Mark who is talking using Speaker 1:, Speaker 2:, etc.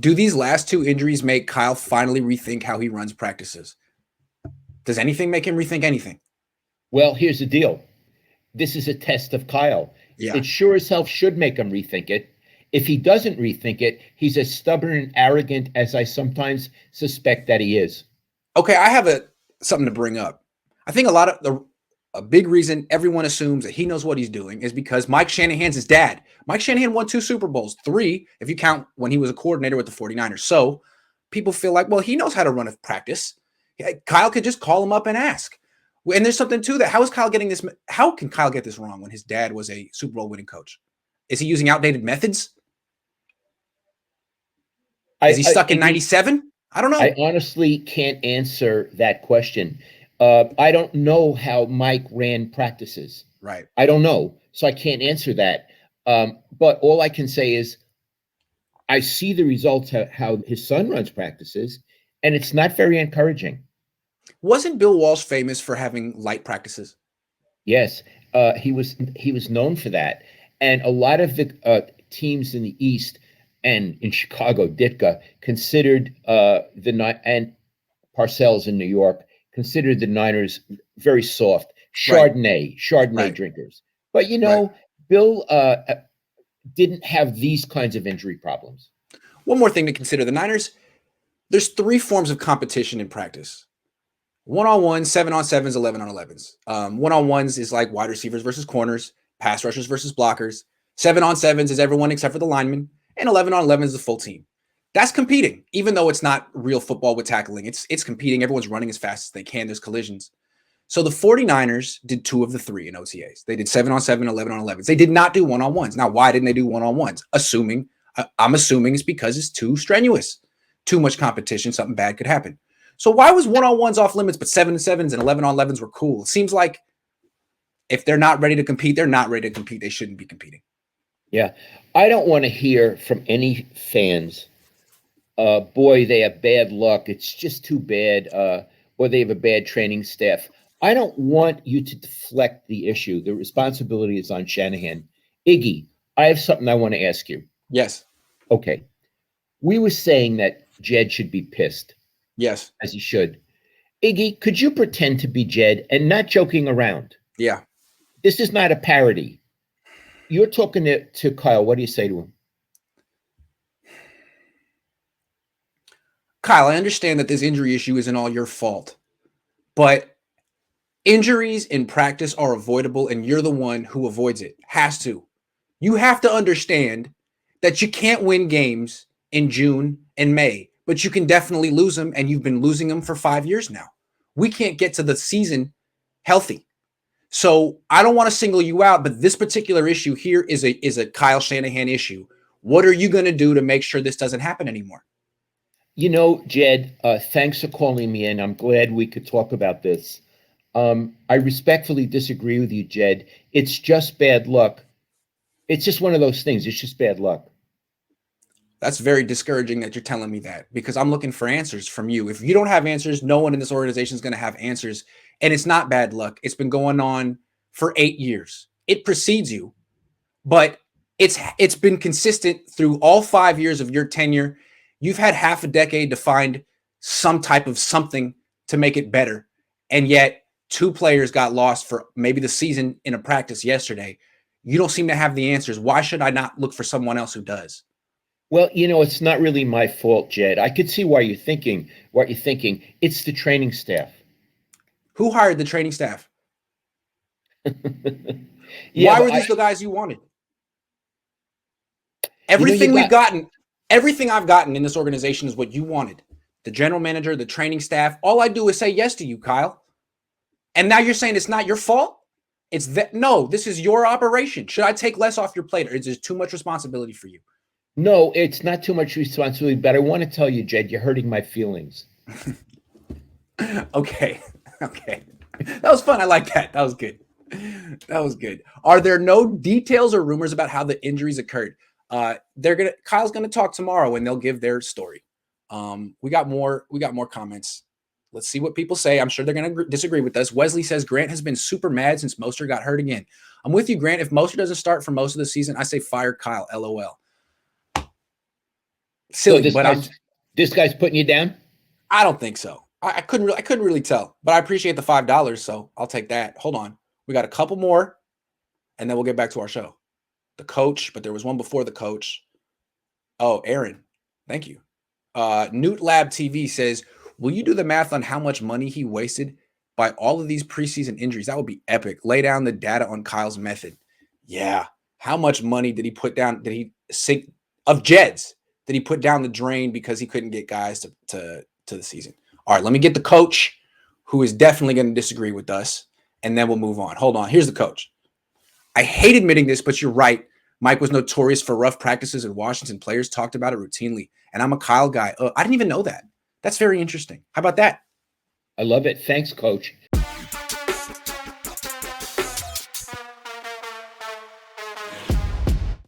Speaker 1: Do these last two injuries make Kyle finally rethink how he runs practices? Does anything make him rethink anything?
Speaker 2: Well, here's the deal. This is a test of Kyle.
Speaker 1: Yeah.
Speaker 2: It sure as hell should make him rethink it. If he doesn't rethink it, he's as stubborn and arrogant as I sometimes suspect that he is.
Speaker 1: Okay, I have something to bring up. I think a big reason everyone assumes that he knows what he's doing is because Mike Shanahan's his dad. Mike Shanahan won 2 Super Bowls, 3 if you count when he was a coordinator with the 49ers. So people feel like, well, he knows how to run a practice. Kyle could just call him up and ask. And there's something to that. How is Kyle getting this? How can Kyle get this wrong when his dad was a Super Bowl winning coach? Is he using outdated methods? Is he stuck in 97? I don't know.
Speaker 2: I honestly can't answer that question. I don't know how Mike ran practices.
Speaker 1: Right.
Speaker 2: I don't know. So I can't answer that. But all I can say is I see the results of how his son runs practices, and it's not very encouraging.
Speaker 1: Wasn't Bill Walsh famous for having light practices?
Speaker 2: Yes, he was known for that, and a lot of the teams in the East and in Chicago, Ditka considered and Parcells in New York considered the Niners very soft, Chardonnay
Speaker 1: Right.
Speaker 2: drinkers. But Bill didn't have these kinds of injury problems.
Speaker 1: One more thing to consider: the Niners. There's 3 forms of competition in practice. 1-on-1, 7-on-7s, 11-on-11s. 1-on-1s is like wide receivers versus corners, pass rushers versus blockers. 7-on-7s is everyone except for the linemen, and 11-on-11 is the full team. That's competing, even though it's not real football with tackling. It's competing. Everyone's running as fast as they can. There's collisions. So the 49ers did 2 of the 3 in OTAs. They did 7-on-7, 11-on-11s. They did not do 1-on-1s. Now, why didn't they do 1-on-1s? I'm assuming it's because it's too strenuous, too much competition, something bad could happen. So why was 1-on-1s off limits, but 7-on-7s and 11-on-11s were cool? It seems like if they're not ready to compete, they're not ready to compete. They shouldn't be competing.
Speaker 2: Yeah. I don't want to hear from any fans, boy, they have bad luck. It's just too bad. Or they have a bad training staff. I don't want you to deflect the issue. The responsibility is on Shanahan. Iggy, I have something I want to ask you.
Speaker 1: Yes.
Speaker 2: Okay. We were saying that Jed should be pissed.
Speaker 1: Yes.
Speaker 2: As he should. Iggy, could you pretend to be Jed and not joking around?
Speaker 1: Yeah.
Speaker 2: This is not a parody. You're talking to Kyle. What do you say to him?
Speaker 1: Kyle, I understand that this injury issue isn't all your fault, but injuries in practice are avoidable, and you're the one who avoids it. Has to. You have to understand that you can't win games in June and May, but you can definitely lose them, and you've been losing them for 5 years now. We can't get to the season healthy. So I don't want to single you out, but this particular issue here is a Kyle Shanahan issue. What are you going to do to make sure this doesn't happen anymore?
Speaker 2: Jed, thanks for calling me in. I'm glad we could talk about this. I respectfully disagree with you, Jed. It's just bad luck. It's just one of those things. It's just bad luck.
Speaker 1: That's very discouraging that you're telling me that, because I'm looking for answers from you. If you don't have answers, no one in this organization is going to have answers. And it's not bad luck. It's been going on for 8 years. It precedes you, but it's been consistent through all 5 years of your tenure. You've had half a decade to find some type of something to make it better. And yet 2 players got lost for maybe the season in a practice yesterday. You don't seem to have the answers. Why should I not look for someone else who does?
Speaker 2: Well, it's not really my fault, Jed. I could see why you're thinking what you're thinking. It's the training staff.
Speaker 1: Who hired the training staff?
Speaker 2: Yeah,
Speaker 1: why were these the guys you wanted? Everything everything I've gotten in this organization is what you wanted. The general manager, the training staff. All I do is say yes to you, Kyle. And now you're saying it's not your fault? No, this is your operation. Should I take less off your plate, or is there too much responsibility for you?
Speaker 2: No, it's not too much responsibility, but I want to tell you, Jed, you're hurting my feelings.
Speaker 1: Okay. That was fun. I like that. That was good. Are there no details or rumors about how the injuries occurred? Kyle's gonna talk tomorrow, and they'll give their story. We got more comments. Let's see what people say. I'm sure they're gonna disagree with us. Wesley says Grant has been super mad since Mostert got hurt again. I'm with you, Grant. If Mostert doesn't start for most of the season, I say fire Kyle. LOL. silly,
Speaker 2: this
Speaker 1: but
Speaker 2: guy's putting you down.
Speaker 1: I don't think so. I couldn't really tell, but I appreciate the $5, so I'll take that. Hold on, we got a couple more, and then we'll get back to our show. The coach, but there was one before the coach. Oh, Aaron, thank you. Newt Lab TV says, will you do the math on how much money he wasted by all of these preseason injuries? That would be epic. Lay down the data on Kyle's method. Yeah. How much money did he put down? Did he sink of Jeds? Did he put down the drain because he couldn't get guys to the season? All right, let me get the coach, who is definitely going to disagree with us, and then we'll move on. Hold on. Here's the coach. I hate admitting this, but you're right. Mike was notorious for rough practices in Washington. Players talked about it routinely. And I'm a Kyle guy. I didn't even know that. That's very interesting. How about that?
Speaker 2: I love it. Thanks, Coach.